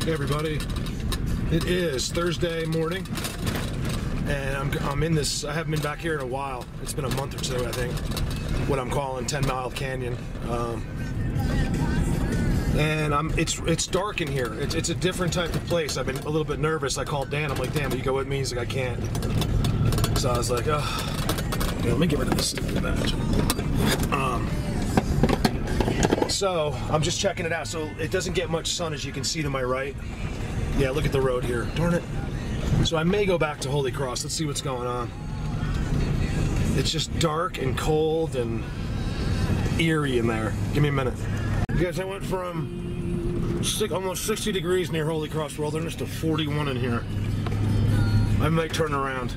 Hey everybody, it is Thursday morning, and I'm in this. I haven't been back here in a while. It's been a month or so, I think. What I'm calling 10 Mile Canyon, and it's dark in here. It's a different type of place. I've been a little bit nervous. I called Dan. I'm like, Dan, will you go with me? He's like, I can't. So I was like, oh, yeah, let me get rid of this stupid badge. So I'm just checking it out. So it doesn't get much sun, as you can see to my right. Yeah, look at the road here. Darn it. So I may go back to Holy Cross. Let's see what's going on. It's just dark and cold and eerie in there. Give me a minute. You guys, I went from almost 60 degrees near Holy Cross Wilderness to 41 in here. I might turn around.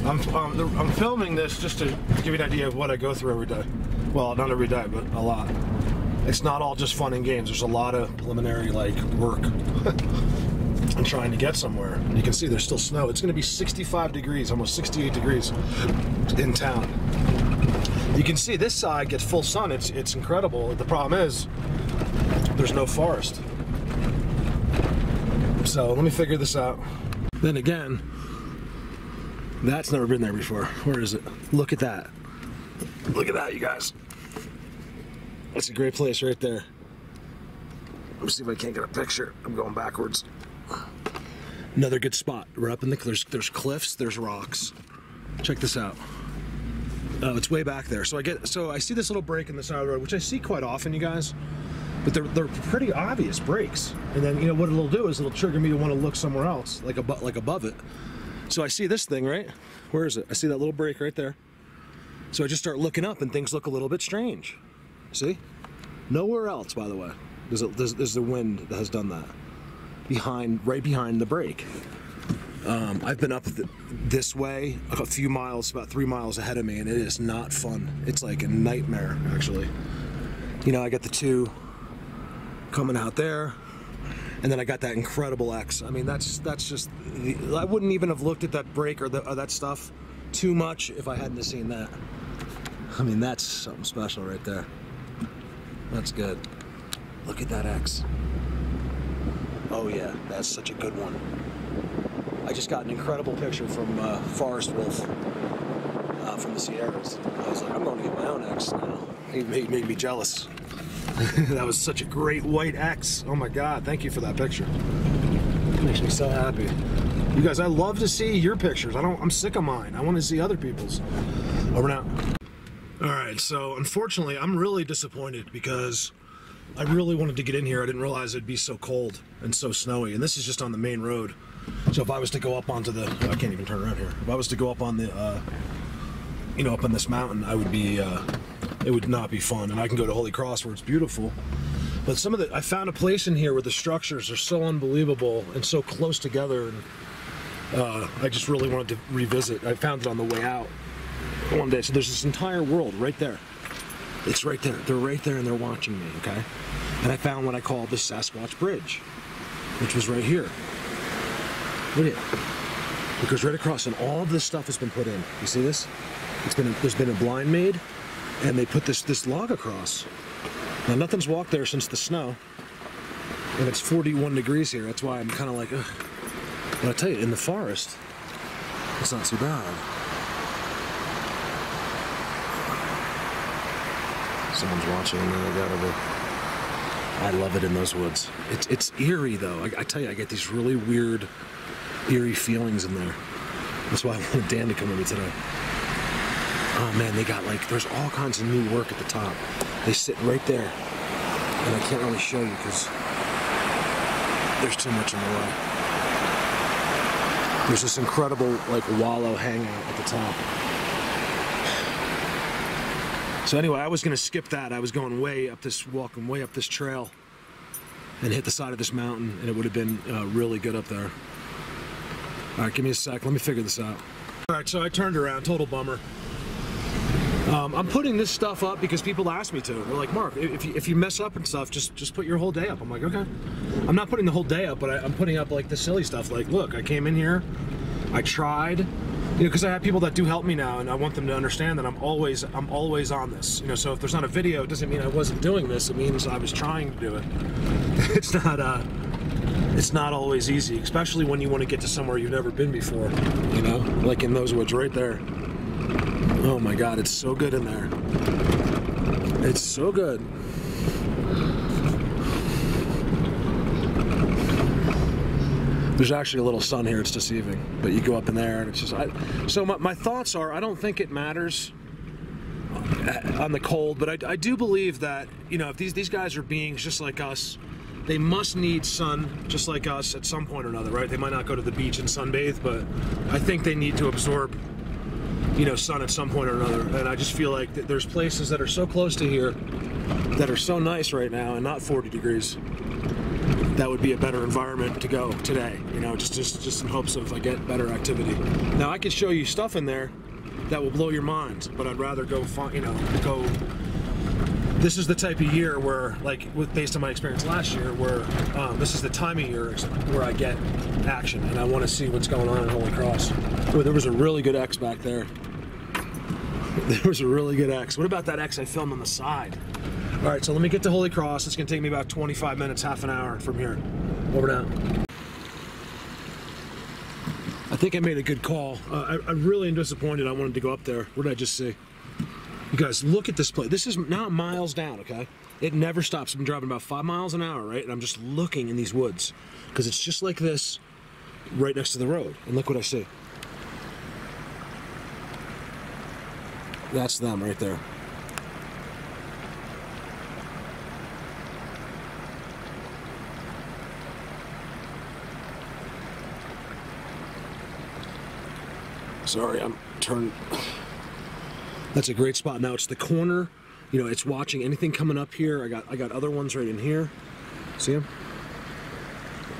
I'm filming this just to give you an idea of what I go through every day. Well, not every day, but a lot. It's not all just fun and games. There's a lot of preliminary work. I'm trying to get somewhere. You can see there's still snow. It's going to be 65 degrees, almost 68 degrees in town. You can see this side gets full sun. It's incredible. The problem is there's no forest. So let me figure this out. Then again, that's never been there before. Where is it? Look at that. Look at that, you guys. It's a great place right there. Let me see if I can't get a picture. I'm going backwards. Another good spot. We're up in the there's cliffs, there's rocks. Check this out. Oh, it's way back there. So I see this little break in the side of the road, which I see quite often, you guys. But they're pretty obvious breaks. And then, you know, what it'll do is it'll trigger me to want to look somewhere else, like above it. So I see this thing, right? Where is it? I see that little break right there. So I just start looking up and things look a little bit strange. See? Nowhere else, by the way, there's the wind that has done that. Right behind the break. I've been up this way a few miles, about 3 miles ahead of me, and it is not fun. It's like a nightmare, actually. You know, I got the two coming out there, and then I got that incredible X. I mean, that's just, I wouldn't even have looked at that break or that stuff too much if I hadn't seen that. I mean, that's something special right there. That's good. Look at that X. Oh yeah, that's such a good one. I just got an incredible picture from Forest Wolf from the Sierras. I was like, I'm going to get my own X now. He made me jealous. That was such a great white X. Oh my God, thank you for that picture. It makes me so happy. You guys, I love to see your pictures. I'm sick of mine. I want to see other people's. Over now. All right, so unfortunately, I'm really disappointed because I really wanted to get in here. I didn't realize it'd be so cold and so snowy, and this is just on the main road. So if I was to go up onto the, I can't even turn around here. If I was to go up on the, you know, up on this mountain, I would be, it would not be fun. And I can go to Holy Cross where it's beautiful. But I found a place in here where the structures are so unbelievable and so close together, and I just really wanted to revisit. I found it on the way out one day. So there's this entire world right there. It's right there. They're right there and they're watching me, okay? And I found what I call the Sasquatch Bridge, which was right here. Look at it. It goes right across, and all of this stuff has been put in. You see this? There's been a blind made, and they put this log across. Now nothing's walked there since the snow, and it's 41 degrees here. That's why I'm kind of like, ugh. But I tell you, in the forest, it's not too bad. Someone's watching, and then I love it in those woods. It's eerie though. I tell you, I get these really weird, eerie feelings in there. That's why I wanted Dan to come with me today. Oh man, they got there's all kinds of new work at the top. They sit right there, and I can't really show you because there's too much in the way. There's this incredible wallow hangout at the top. So anyway, I was going to skip that. I was going walking way up this trail and hit the side of this mountain, and it would have been really good up there. All right, give me a sec. Let me figure this out. All right, so I turned around. Total bummer. I'm putting this stuff up because people ask me to. They're like, Mark, if you mess up and stuff, just put your whole day up. I'm like, okay. I'm not putting the whole day up, but I'm putting up the silly stuff. Like, look, I came in here, I tried. You know, because I have people that do help me now, and I want them to understand that I'm always on this. You know, so if there's not a video, it doesn't mean I wasn't doing this. It means I was trying to do it. It's not it's not always easy, especially when you want to get to somewhere you've never been before, you know, like in those woods right there. Oh my God, it's so good in there. It's so good. There's actually a little sun here, it's deceiving, but you go up in there and it's just, so my thoughts are, I don't think it matters on the cold, but I do believe that, you know, if these guys are beings just like us, they must need sun just like us at some point or another, right? They might not go to the beach and sunbathe, but I think they need to absorb, you know, sun at some point or another. And I just feel like there's places that are so close to here that are so nice right now and not 40 degrees. That would be a better environment to go today, you know, just in hopes of I get better activity. Now I could show you stuff in there that will blow your mind, but I'd rather go find, you know, go. This is the type of year where, like, based on my experience last year, where this is the time of year where I get action, and I want to see what's going on in Holy Cross. Oh, there was a really good X back there. There was a really good X. What about that X I filmed on the side? All right, so let me get to Holy Cross. It's gonna take me about 25 minutes, half an hour from here. Over down. I think I made a good call. I really am disappointed I wanted to go up there. What did I just see? You guys, look at this place. This is now miles down, okay? It never stops. I'm driving about 5 miles an hour, right? And I'm just looking in these woods because it's just like this right next to the road. And look what I see. That's them right there. Sorry, I'm turning. That's a great spot. Now it's the corner. You know, it's watching anything coming up here. I got other ones right in here. See them?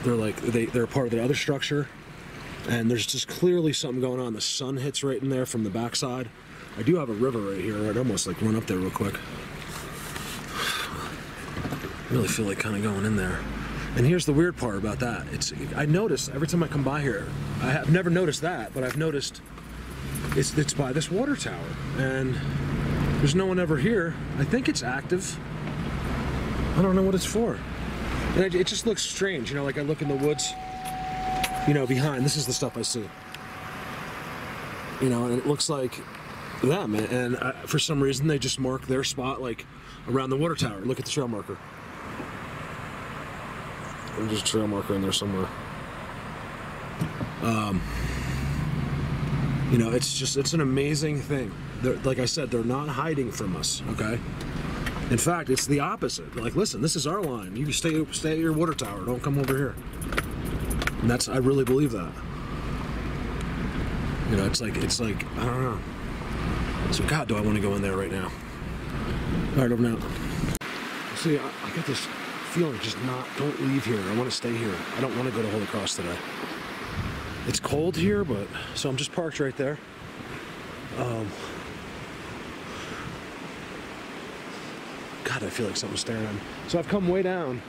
They're like they're part of the other structure, and there's just clearly something going on. The sun hits right in there from the backside. I do have a river right here. I'd almost like run up there real quick. I really feel like kind of going in there. And here's the weird part about that. I notice every time I come by here, I have never noticed that, but I've noticed it's by this water tower, and there's no one ever here. I think it's active. I don't know what it's for. And it just looks strange, you know, like I look in the woods, you know, behind. This is the stuff I see. You know, and it looks like them, and for some reason they just mark their spot like around the water tower. Look at the trail marker. There's a trail marker in there somewhere. You know, it's an amazing thing. Like I said, they're not hiding from us, okay? In fact, it's the opposite. They're like, listen, this is our line. You can stay at your water tower. Don't come over here. And I really believe that. You know, it's like, I don't know. So, God, do I want to go in there right now? All right, over now. See, I got this feeling, don't leave here. I want to stay here. I don't want to go to Holy Cross today. It's cold here, but, so I'm just parked right there. God, I feel like something's staring at me. So I've come way down.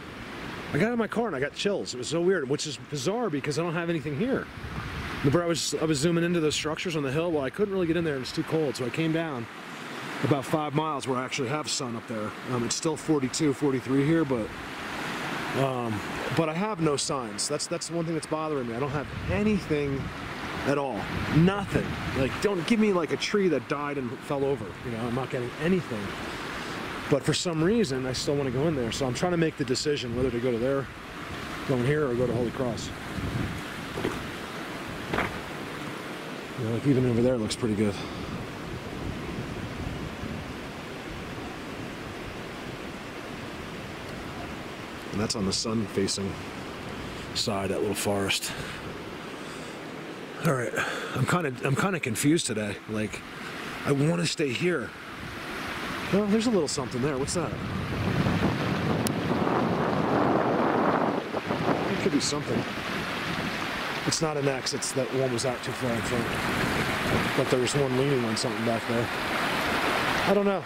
I got out of my car and I got chills. It was so weird, which is bizarre because I don't have anything here. Remember, I was zooming into those structures on the hill. Well, I couldn't really get in there. It was too cold, so I came down about 5 miles where I actually have sun up there. It's still 42, 43 here, but I have no signs. That's one thing that's bothering me. I don't have anything at all. Nothing. Like, don't give me like a tree that died and fell over. You know, I'm not getting anything. But for some reason, I still want to go in there. So I'm trying to make the decision whether to go to there, go in here, or go to Holy Cross. You know, like even over there, it looks pretty good. And that's on the sun-facing side, that little forest. All right, I'm kind of confused today. Like, I want to stay here. Well, there's a little something there. What's that? It could be something. It's not an X. It's that one was out too far in front. But there was one leaning on something back there. I don't know.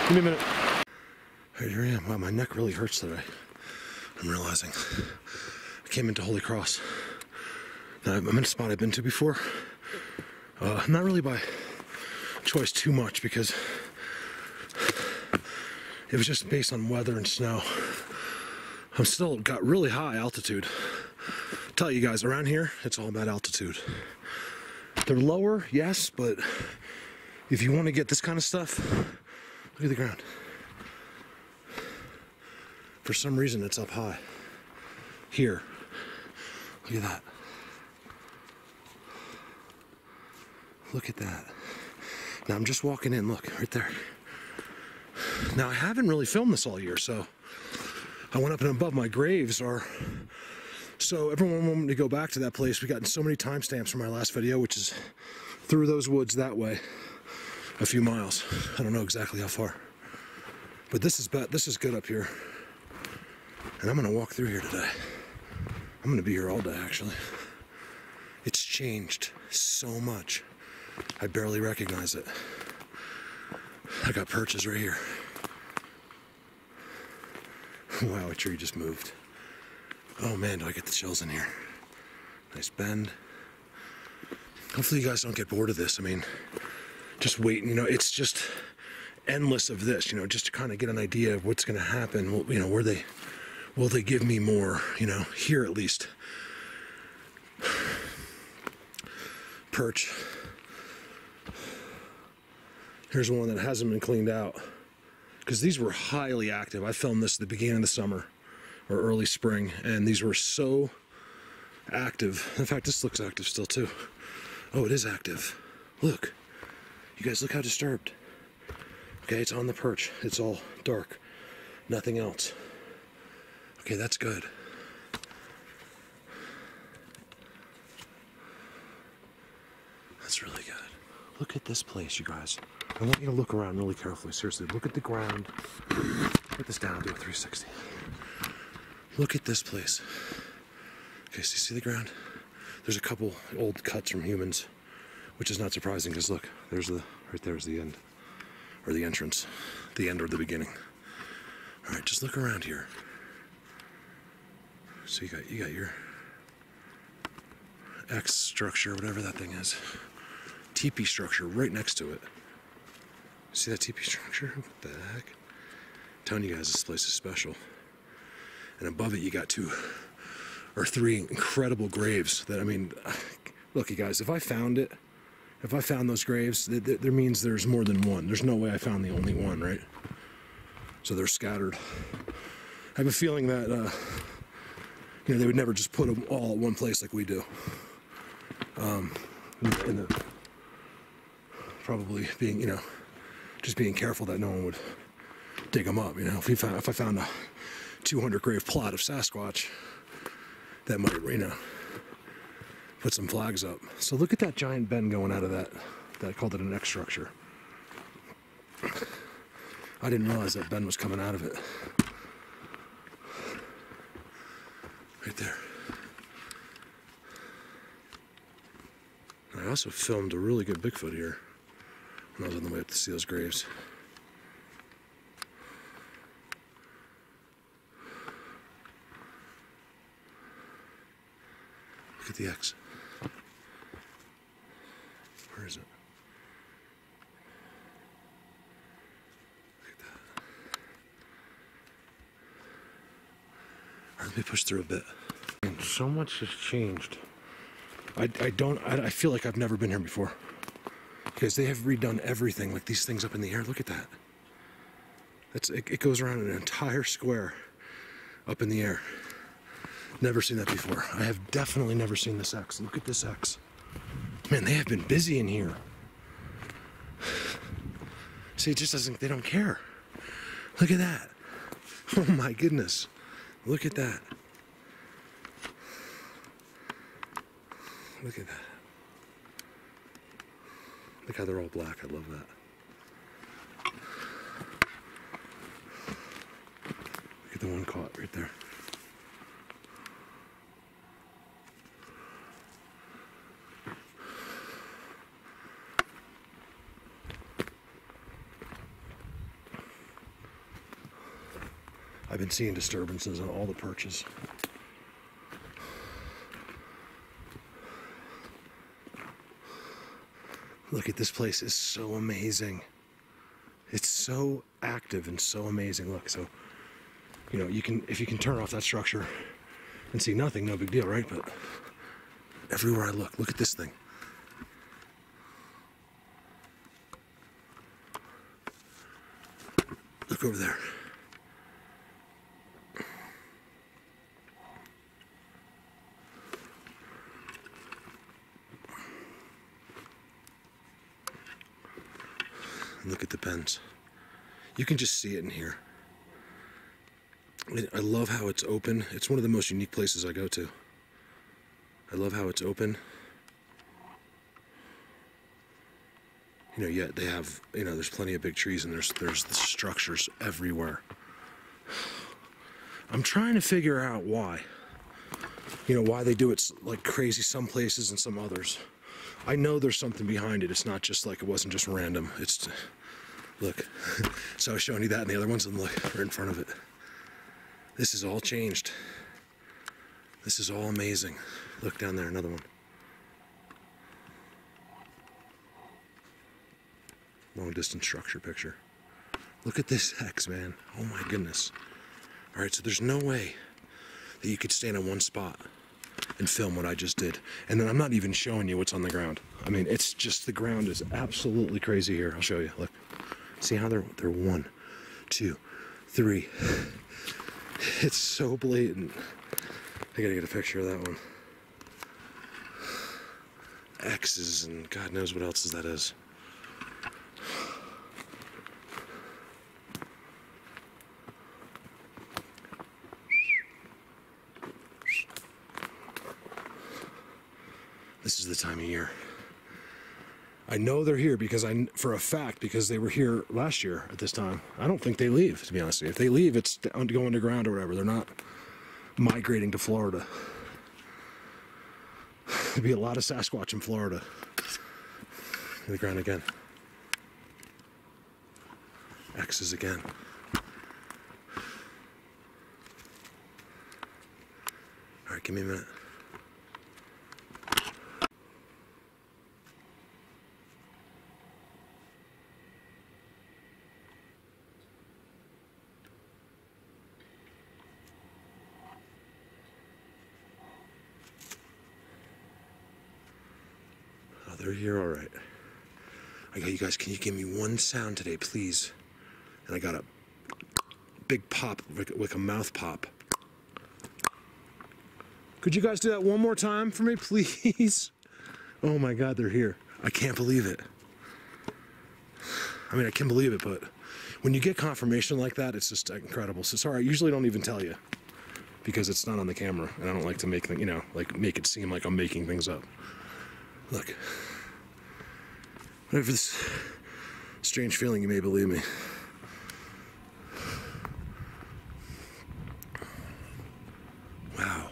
Give me a minute. Here I am. Wow, my neck really hurts today. I'm realizing. I came into Holy Cross. Now, I'm in a spot I've been to before. Not really by choice too much because it was just based on weather and snow. I'm still got really high altitude. tell you guys, around here, it's all about altitude. They're lower, yes, but if you want to get this kind of stuff, look at the ground. For some reason, it's up high. Here, look at that. Look at that. Now I'm just walking in, look, right there. Now I haven't really filmed this all year, so I went up and above. My graves are, so everyone wanted me to go back to that place. We got so many timestamps from our last video, which is through those woods that way, a few miles. I don't know exactly how far, but this is good up here. And I'm gonna walk through here today. I'm gonna be here all day, actually. It's changed so much. I barely recognize it. I got perches right here. Wow, a tree just moved. Oh man, do I get the chills in here. Nice bend. Hopefully you guys don't get bored of this. I mean, just waiting, you know, it's just endless of this, you know, just to kind of get an idea of what's gonna happen. Well, you know, will they give me more, you know, here at least. Perch. Here's one that hasn't been cleaned out, because these were highly active. I filmed this at the beginning of the summer or early spring, and these were so active. In fact, this looks active still too. Oh, it is active. Look, you guys, look how disturbed. Okay, it's on the perch. It's all dark, nothing else. Okay, that's good. That's really good. Look at this place, you guys. I want you to look around really carefully. Seriously, look at the ground. Put this down, do a 360. Look at this place. Okay, so you see the ground? There's a couple old cuts from humans, which is not surprising, because look, there's right there's the end, or the entrance, the end or the beginning. All right, just look around here. So you got your X structure, whatever that thing is. Teepee structure right next to it. See that teepee structure? What the heck? I'm telling you guys, this place is special. And above it, you got 2 or 3 incredible graves that, I mean, look, you guys, if I found those graves, that means there's more than one. There's no way I found the only one, right? So they're scattered. I have a feeling that, you know, they would never just put them all at one place like we do. Probably being, you know, just being careful that no one would dig them up. You know, if I found a 200 grave plot of Sasquatch, that might, you know, put some flags up. So look at that giant bend going out of that. I called it an X structure. I didn't realize that bend was coming out of it. Right there. I also filmed a really good Bigfoot here when I was on the way up to see those graves. Look at the X. Where is it? Look at that. All right, let me push through a bit. And so much has changed. I feel like I've never been here before, because they have redone everything. Like these things up in the air, look at that. It goes around an entire square up in the air. Never seen that before. I have definitely never seen this X. Look at this X. Man, they have been busy in here. See, it just doesn't, they don't care. Look at that. Oh my goodness. Look at that. Look at that. Look how they're all black. I love that. Look at the one caught right there. I've been seeing disturbances on all the perches. Look at this place, is so amazing. It's so active and so amazing. Look, so, you know, if you can turn off that structure, and see nothing, no big deal, right? But everywhere I look at this thing. Look over there. And look at the pens. You can just see it in here. I love how it's open. It's one of the most unique places I go to. I love how it's open. You know, yet they have, you know, there's plenty of big trees and there's the structures everywhere. I'm trying to figure out why. You know, why they do it like crazy some places and some others. I know there's something behind it. It's not just like, it wasn't just random. It's, look. So I was showing you that and the other ones, and look, right in front of it. This is all changed. This is all amazing. Look down there, another one. Long distance structure picture. Look at this X, man. Oh my goodness. All right, so there's no way that you could stand in one spot and film what I just did. And then I'm not even showing you what's on the ground. I mean, it's just, the ground is absolutely crazy here. I'll show you, look. See how they're 1, 2, 3. It's so blatant. I gotta get a picture of that one. X's and God knows what else that is. This is the time of year. I know they're here because for a fact, because they were here last year at this time. I don't think they leave, to be honest with you. If they leave, it's to go underground or whatever. They're not migrating to Florida. There'd be a lot of Sasquatch in Florida. In the ground again. X's again. All right, give me a minute. They're here, all right. Okay, you guys, can you give me one sound today, please? And I got a big pop, like a mouth pop. Could you guys do that one more time for me, please? Oh my God, they're here. I can't believe it. I mean, I can believe it, but when you get confirmation like that, it's just incredible. So sorry, I usually don't even tell you because it's not on the camera, and I don't like to make, you know, like make it seem like I'm making things up. Look, whatever this strange feeling, you may believe me. Wow.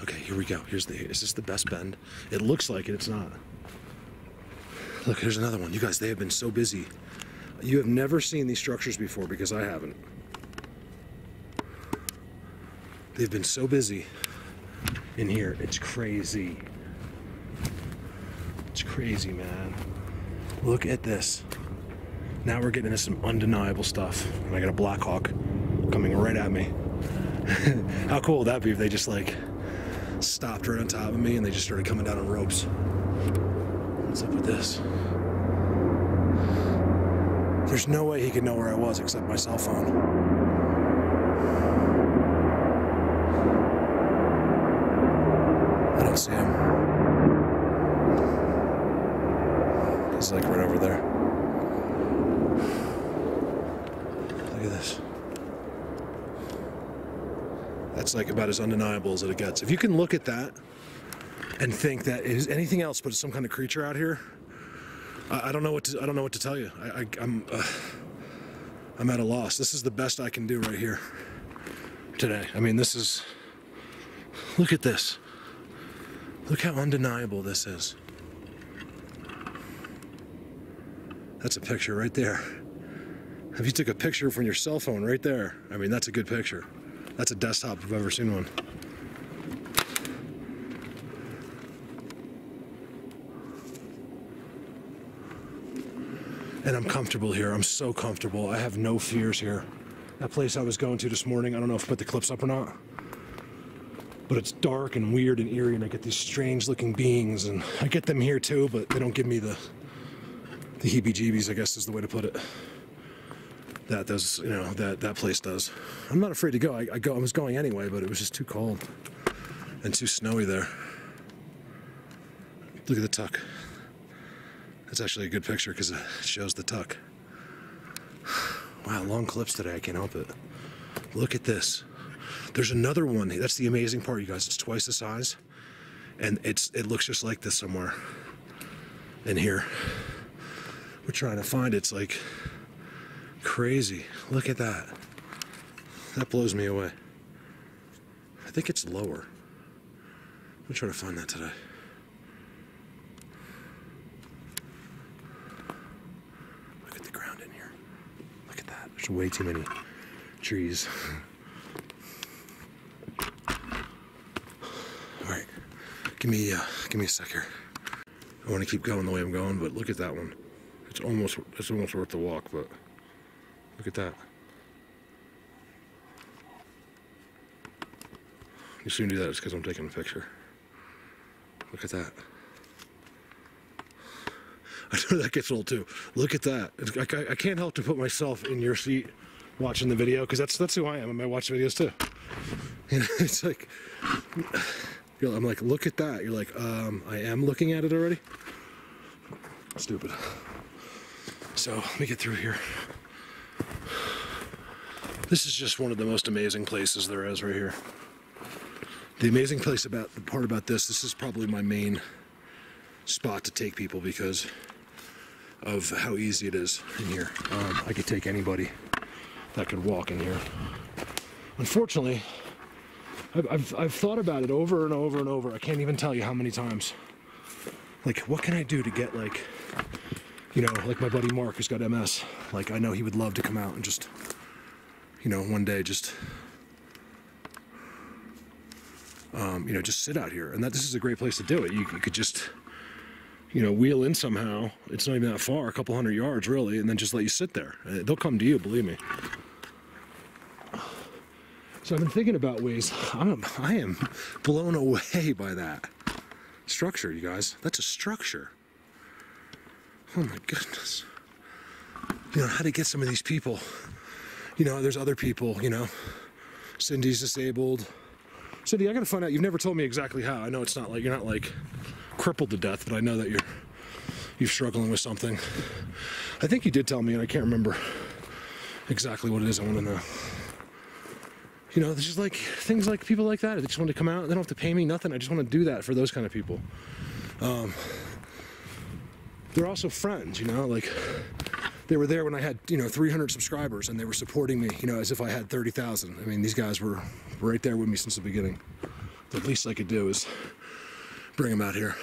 Okay, here we go. Is this the best bend? It looks like it, it's not. Look, here's another one. You guys, they have been so busy. You have never seen these structures before because I haven't. They've been so busy in here. It's crazy. It's crazy, man. Look at this. Now we're getting into some undeniable stuff. And I got a Black Hawk coming right at me. How cool would that be if they just like stopped right on top of me and they just started coming down on ropes? What's up with this? There's no way he could know where I was except my cell phone. I don't see him. He's like right over there. Look at this. That's like about as undeniable as it gets. If you can look at that and think that is anything else but some kind of creature out here, I don't know what to tell you. I'm at a loss. This is the best I can do right here today. I mean, this is. Look at this. Look how undeniable this is. That's a picture right there. If you took a picture from your cell phone right there, I mean, that's a good picture. That's a desktop if I've ever seen one. And I'm comfortable here. I'm so comfortable. I have no fears here. That place I was going to this morning, I don't know if I put the clips up or not. but it's dark and weird and eerie, and I get these strange looking beings, and I get them here too, but they don't give me the heebie-jeebies, I guess is the way to put it. That does, you know, that place does. I'm not afraid to go. I was going anyway, but it was just too cold and too snowy there. Look at the tuck. That's actually a good picture because it shows the tuck. Wow, long clips today. I can't help it. Look at this. There's another one. That's the amazing part, you guys. It's twice the size, and it looks just like this somewhere in here. We're trying to find it. It's like crazy. Look at that. That blows me away. I think it's lower. I'm trying to find that today. Look at the ground in here. Look at that. There's way too many trees. All right, give me a sec here. I want to keep going the way I'm going, but look at that one. It's almost worth the walk, but look at that. You shouldn't do that just because I'm taking a picture. Look at that. I know that gets old too. Look at that. I can't help to put myself in your seat watching the video, because that's who I am. I watch videos too. You know, it's like, I'm like, look at that. You're like, I am looking at it already. Stupid. So let me get through here. This is just one of the most amazing places there is right here. The amazing place about the part about this is probably my main spot to take people because of how easy it is in here. I could take anybody that could walk in here. Unfortunately, I've thought about it over and over and over. I can't even tell you how many times. Like, what can I do to get, like, you know, like my buddy Mark who's got MS. Like, I know he would love to come out and just, you know, one day just, you know, just sit out here. And this is a great place to do it. You could just, you know, wheel in somehow. It's not even that far, a couple 100 yards really, and then just let you sit there. They'll come to you, believe me. So I've been thinking about ways. I am blown away by that structure, you guys. That's a structure. Oh my goodness. You know, how to get some of these people. You know, there's other people, you know. Cindy's disabled. Cindy, I gotta find out, you've never told me exactly how. I know it's not like, you're not like crippled to death, but I know that you're struggling with something. I think you did tell me, and I can't remember exactly what it is. I want to know. You know, there's just like things like people like that. They just want to come out. They don't have to pay me nothing. I just want to do that for those kind of people. They're also friends, you know, like they were there when I had, you know, 300 subscribers, and they were supporting me, you know, as if I had 30,000. I mean, these guys were right there with me since the beginning. The least I could do is bring them out here.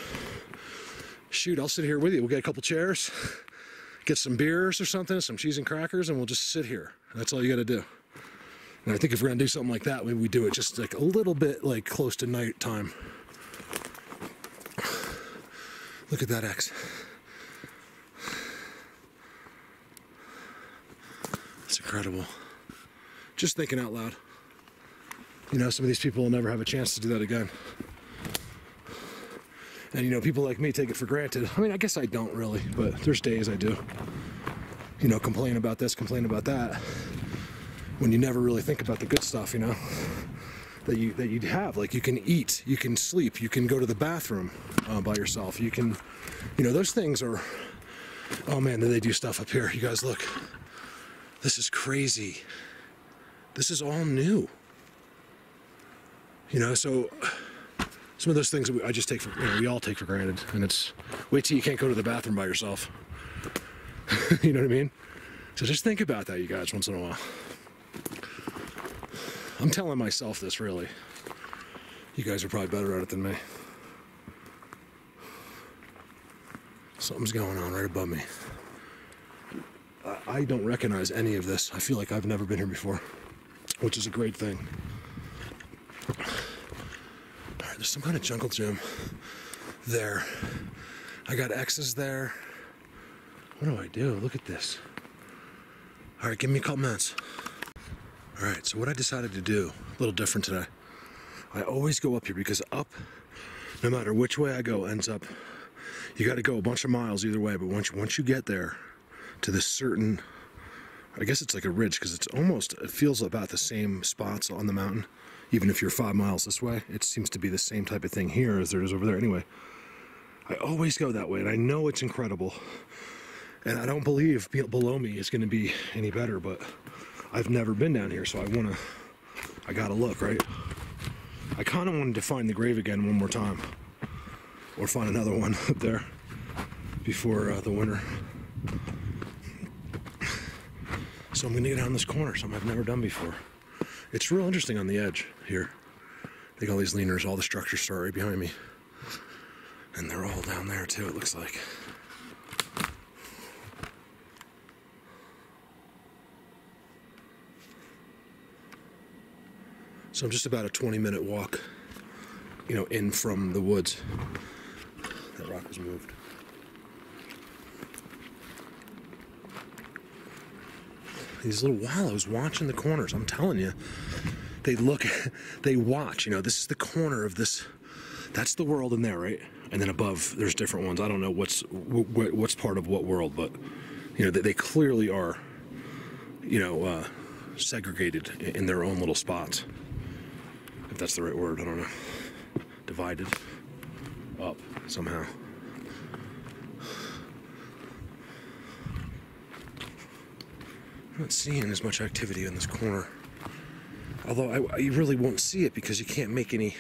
Shoot, I'll sit here with you. We'll get a couple chairs, get some beers or something, some cheese and crackers, and we'll just sit here. That's all you got to do. And I think if we're gonna do something like that, we do it just like a little bit like close to night time. Look at that X. It's incredible. Just thinking out loud. You know, some of these people will never have a chance to do that again. And you know, people like me take it for granted. I mean, I guess I don't really, but there's days I do. You know, complain about this, complain about that. When you never really think about the good stuff, you know, that you'd have. Like, you can eat, you can sleep, you can go to the bathroom by yourself. You can, you know, those things are, oh man, they do stuff up here. You guys look, this is crazy. This is all new. You know, so some of those things that I just take for, you know, we all take for granted. And it's, wait till you can't go to the bathroom by yourself. You know what I mean? So just think about that, you guys, once in a while. I'm telling myself this, really. You guys are probably better at it than me. Something's going on right above me. I don't recognize any of this. I feel like I've never been here before, which is a great thing. All right, there's some kind of jungle gym there. I got X's there. What do I do? Look at this. All right, give me a couple minutes. All right, so what I decided to do, a little different today. I always go up here because up, no matter which way I go, ends up, you got to go a bunch of miles either way, but once you get there to this certain, I guess it's like a ridge, because it feels about the same spots on the mountain. Even if you're 5 miles this way, it seems to be the same type of thing here as there is over there. Anyway, I always go that way, and I know it's incredible. And I don't believe below me is going to be any better, but I've never been down here, so I gotta look, right? I kind of wanted to find the grave again one more time, or find another one up there before the winter. So I'm gonna get down this corner, something I've never done before. It's real interesting on the edge here. They got all these leaners, all the structures start right behind me. And they're all down there too, it looks like. So I'm just about a 20-minute walk, in from the woods. That rock was moved. These little wallows watching the corners, I'm telling you. They watch, this is the corner of this, that's the world in there, right? And then above, there's different ones. I don't know what's part of what world, but, they clearly are, segregated in their own little spots. If that's the right word, I don't know. Divided up somehow. I'm not seeing as much activity in this corner. Although you really won't see it because you can't make any,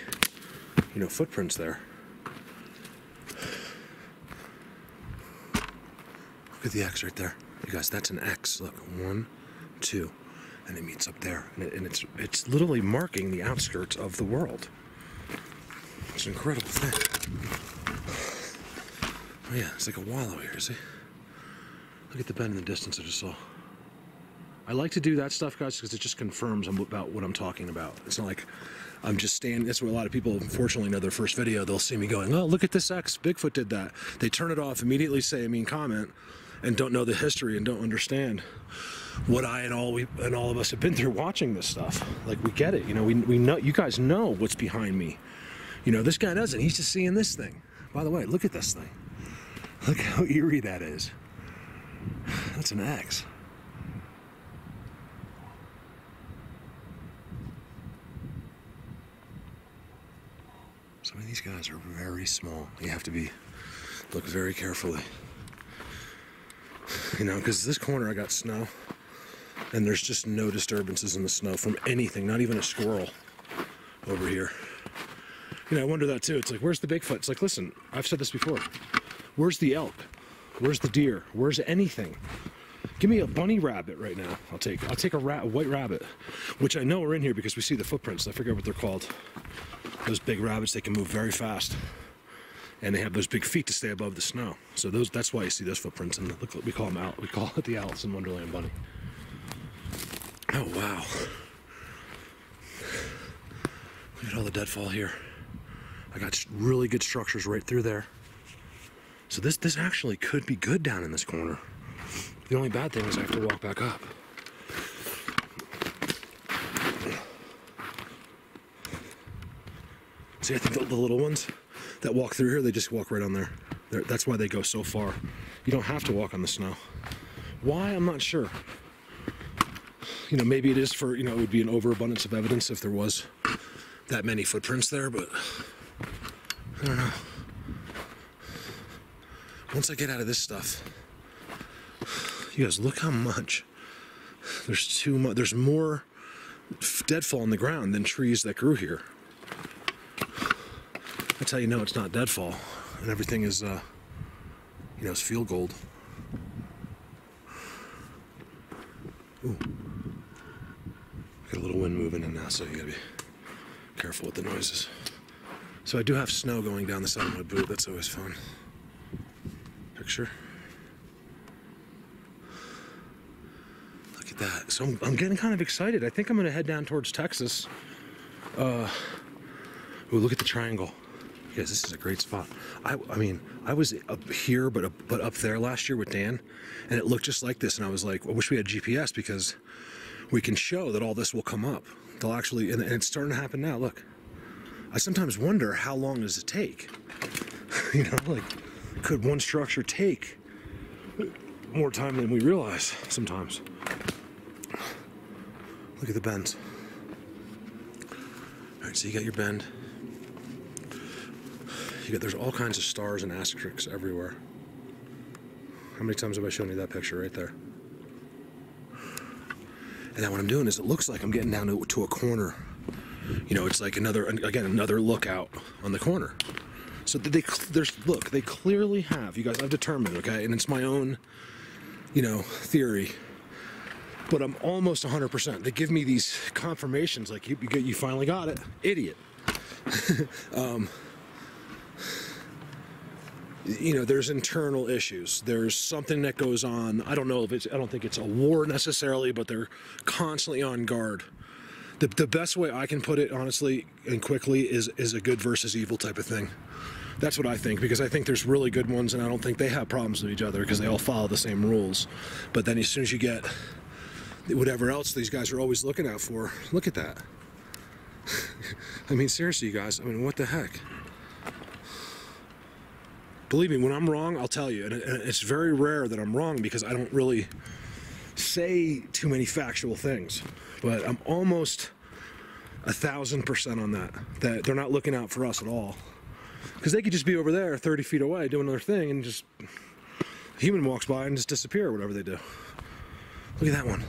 footprints there. Look at the X right there. You guys, that's an X. Look, 1, 2. And it meets up there, and it's literally marking the outskirts of the world. It's an incredible thing. Oh yeah, it's like a wallow here, see? Look at the bend in the distance I just saw. I like to do that stuff, guys, because it just confirms about what I'm talking about. It's not like I'm just standing. That's what a lot of people, unfortunately, know their first video. They'll see me going, oh, look at this X, Bigfoot did that. They turn it off, immediately say a mean comment, and don't know the history and don't understand what I and all of us have been through watching this stuff. Like, we get it, we know, you guys know what's behind me. This guy doesn't, he's just seeing this thing. By the way, look at this thing. Look how eerie that is. That's an X. Some of these guys are very small. You have to look very carefully. Because this corner I got snow. And there's just no disturbances in the snow from anything, not even a squirrel over here. I wonder that too. It's like, where's the Bigfoot? It's like, listen, I've said this before. Where's the elk? Where's the deer? Where's anything? Give me a bunny rabbit right now. I'll take a white rabbit, which I know are in here because we see the footprints. I forget what they're called. Those big rabbits, they can move very fast. And they have those big feet to stay above the snow. So that's why you see those footprints. And look, we call them out. We call it the Alice in Wonderland bunny. Oh, wow. Look at all the deadfall here. I got really good structures right through there. So this actually could be good down in this corner. The only bad thing is I have to walk back up. See, I think the little ones that walk through here, they just walk right on there. That's why they go so far. You don't have to walk on the snow. Why? I'm not sure. Maybe it is for, it would be an overabundance of evidence if there was that many footprints there, but I don't know. Once I get out of this stuff, you guys, look how much. There's more deadfall on the ground than trees that grew here. That's how you know it's not deadfall, and everything is, it's field gold. Ooh. Got a little wind moving in now, so you gotta be careful with the noises. So I do have snow going down the side of my boot. That's always fun. Picture. Look at that. So I'm getting kind of excited. I think I'm gonna head down towards Texas. Ooh, look at the triangle. Yes, this is a great spot. I mean, I was up here, but up there last year with Dan, and it looked just like this. And I was like, I wish we had GPS because we can show that all this will come up. They'll actually, and it's starting to happen now. Look, I sometimes wonder, how long does it take? You know, like, could one structure take more time than we realize sometimes? Look at the bends. All right, so you got your bend. There's all kinds of stars and asterisks everywhere. How many times have I shown you that picture right there? And now what I'm doing is, it looks like I'm getting down to a corner. You know, it's like another lookout on the corner. So they clearly have, you guys, I've determined, okay, and it's my own, you know, theory, but I'm almost 100%. They give me these confirmations, like, you finally got it, idiot. You know, there's internal issues. There's something that goes on. I don't think it's a war necessarily, but they're constantly on guard. The best way I can put it, honestly and quickly, is a good versus evil type of thing. That's what I think, because I think there's really good ones, and I don't think they have problems with each other because they all follow the same rules. But then as soon as you get whatever else these guys are always looking out for, look at that. I mean, seriously, you guys, I mean, what the heck? Believe me, when I'm wrong, I'll tell you. And it's very rare that I'm wrong, because I don't really say too many factual things. But I'm almost 1,000% on that they're not looking out for us at all. Because they could just be over there 30 feet away doing their thing, and just a human walks by and just disappear, or whatever they do. Look at that one.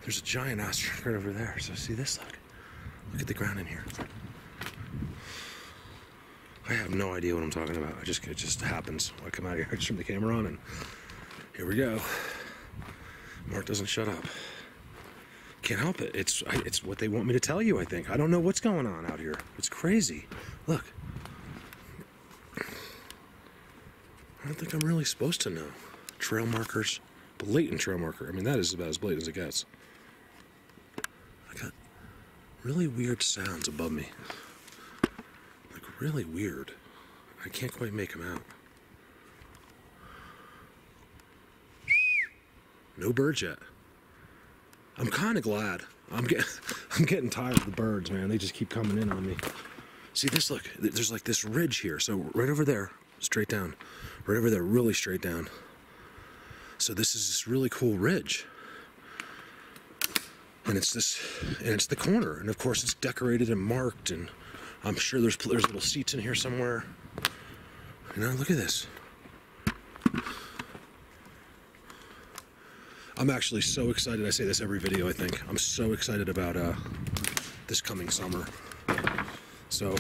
There's a giant ostrich right over there. So see this? Look at the ground in here. I have no idea what I'm talking about. It just happens. I come out here, I just turn the camera on, and here we go. Mark doesn't shut up. Can't help it. It's what they want me to tell you, I think. I don't know what's going on out here. It's crazy. Look. I don't think I'm really supposed to know. Trail markers. Blatant trail marker. I mean, that is about as blatant as it gets. I got really weird sounds above me. Like, really weird. I can't quite make them out. No birds yet. I'm kind of glad. I'm getting tired of the birds, man. They just keep coming in on me. See this? Look, there's like this ridge here. So right over there, straight down. Right over there, really straight down. So this is this really cool ridge. And it's the corner. And of course it's decorated and marked, and I'm sure there's little seats in here somewhere. You know, look at this. I'm actually so excited. I say this every video, I think. I'm so excited about this coming summer. So,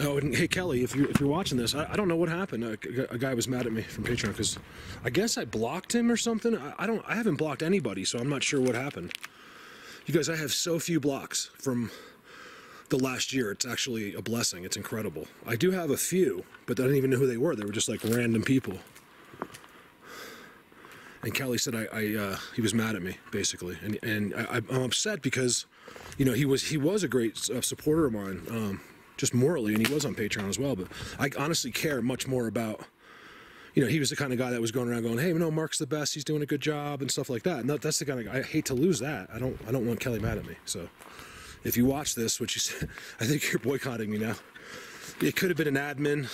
oh, and hey, Kelly, if you're watching this, I don't know what happened. A guy was mad at me from Patreon because I guess I blocked him or something. I haven't blocked anybody, so I'm not sure what happened. You guys, I have so few blocks from the last year. It's actually a blessing. It's incredible. I do have a few, but I didn't even know who they were. They were just like random people. And Kelly said he was mad at me, basically, and I'm upset because, you know, he was a great supporter of mine, just morally, and he was on Patreon as well. But I honestly care much more about, you know, he was the kind of guy that was going around going, hey, you know, Mark's the best, he's doing a good job and stuff like that. And that's the kind of, I hate to lose that. I don't want Kelly mad at me. So if you watch this, which you said, I think you're boycotting me now. It could have been an admin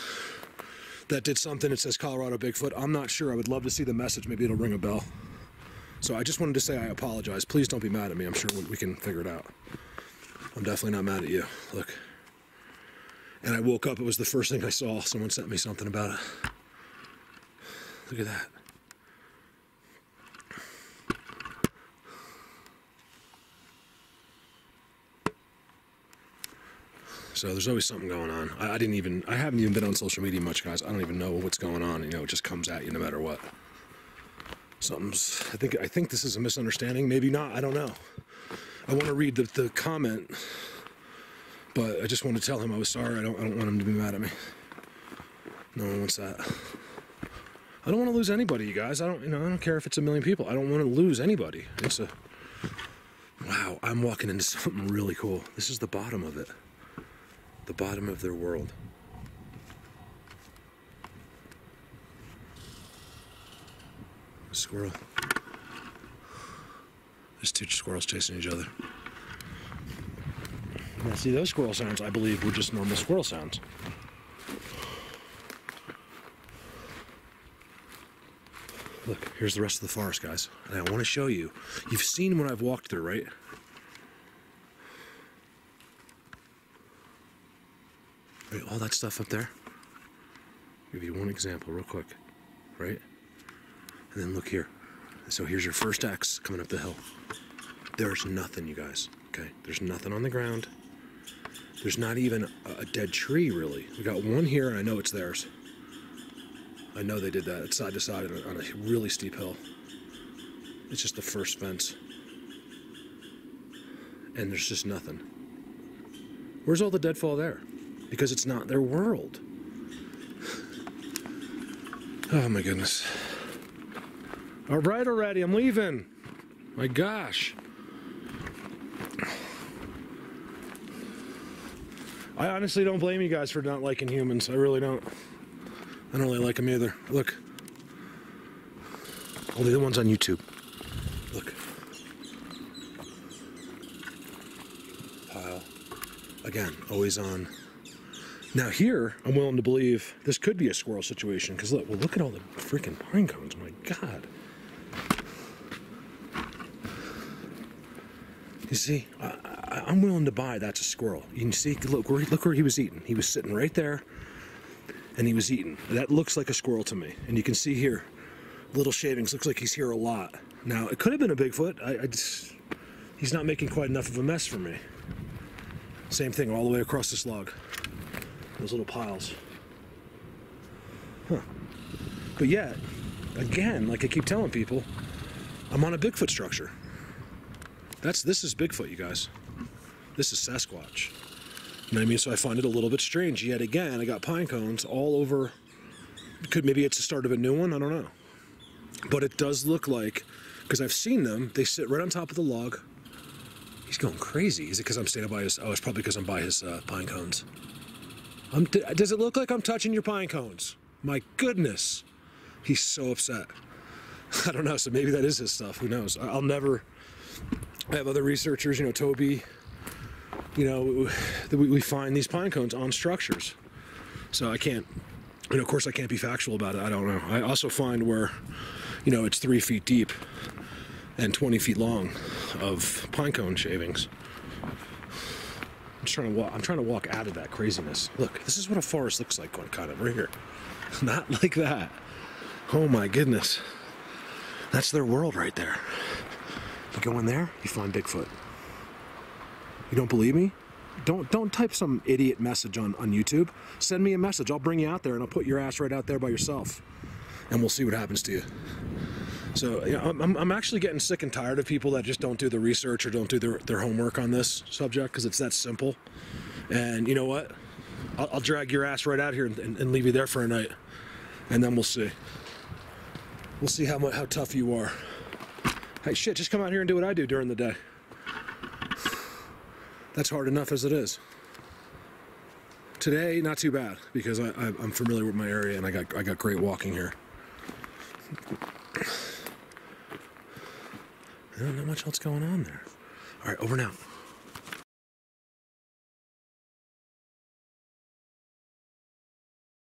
that did something that says Colorado Bigfoot. I'm not sure. I would love to see the message. Maybe it'll ring a bell. So I just wanted to say I apologize. Please don't be mad at me. I'm sure we can figure it out. I'm definitely not mad at you. Look. And I woke up. It was the first thing I saw. Someone sent me something about it. Look at that. So there's always something going on. I haven't even been on social media much, guys. I don't even know what's going on. You know, it just comes at you no matter what. I think this is a misunderstanding. Maybe not. I don't know. I want to read the comment, but I just want to tell him I was sorry. I don't want him to be mad at me. No one wants that. I don't want to lose anybody, you guys. I don't care if it's 1 million people. I don't want to lose anybody. Wow, I'm walking into something really cool. This is the bottom of it. The bottom of their world. A squirrel. There's two squirrels chasing each other. Now see, those squirrel sounds, I believe, were just normal squirrel sounds. Look, here's the rest of the forest, guys. And I want to show you. You've seen what I've walked through, right? Right, all that stuff up there. I'll give you one example real quick, right? And then look here. So here's your first X coming up the hill. There's nothing, you guys, okay? There's nothing on the ground. There's not even a dead tree, really. We got one here, and I know it's theirs. I know they did that. It's side to side on a really steep hill. It's just the first fence. And there's just nothing. Where's all the deadfall there? Because it's not their world. Oh my goodness. All right already, I'm leaving. My gosh. I honestly don't blame you guys for not liking humans. I really don't. I don't really like them either. Look. Only the ones on YouTube. Look. Pile. Again, always on. Now here, I'm willing to believe this could be a squirrel situation, because look, well, look at all the freaking pine cones. My God. You see, I'm willing to buy that's a squirrel. You can see, look where he was eating. He was sitting right there, and he was eating. That looks like a squirrel to me. And you can see here, little shavings. Looks like he's here a lot. Now, it could have been a Bigfoot. He's not making quite enough of a mess for me. Same thing all the way across this log. Those little piles. Huh. But yet, again, like I keep telling people, I'm on a Bigfoot structure. This is Bigfoot, you guys. This is Sasquatch. You know what I mean? So I find it a little bit strange. Yet again, I got pine cones all over. Maybe it's the start of a new one, I don't know. But it does look like, because I've seen them, they sit right on top of the log. He's going crazy. Is it because I'm standing by his, oh, it's probably because I'm by his pine cones. Does it look like I'm touching your pine cones? My goodness. He's so upset. I don't know, so maybe that is his stuff. Who knows? I'll never... I have other researchers, you know, Toby, you know, we find these pine cones on structures. So I can't, you know, of course I can't be factual about it. I don't know. I also find where, you know, it's 3 feet deep and 20 feet long of pine cone shavings. I'm trying to walk out of that craziness. Look, this is what a forest looks like, kind of right here. Not like that. Oh my goodness. That's their world right there. You go in there, you find Bigfoot. You don't believe me? Don't type some idiot message on YouTube. Send me a message. I'll bring you out there and I'll put your ass right out there by yourself. And we'll see what happens to you. So, you know, I'm actually getting sick and tired of people that just don't do the research or don't do their homework on this subject, because it's that simple. And you know what? I'll drag your ass right out here and leave you there for a night. And then we'll see. We'll see how tough you are. Hey, shit, just come out here and do what I do during the day. That's hard enough as it is. Today, not too bad, because I'm familiar with my area and I got great walking here. I don't know much else going on there. All right, over and out.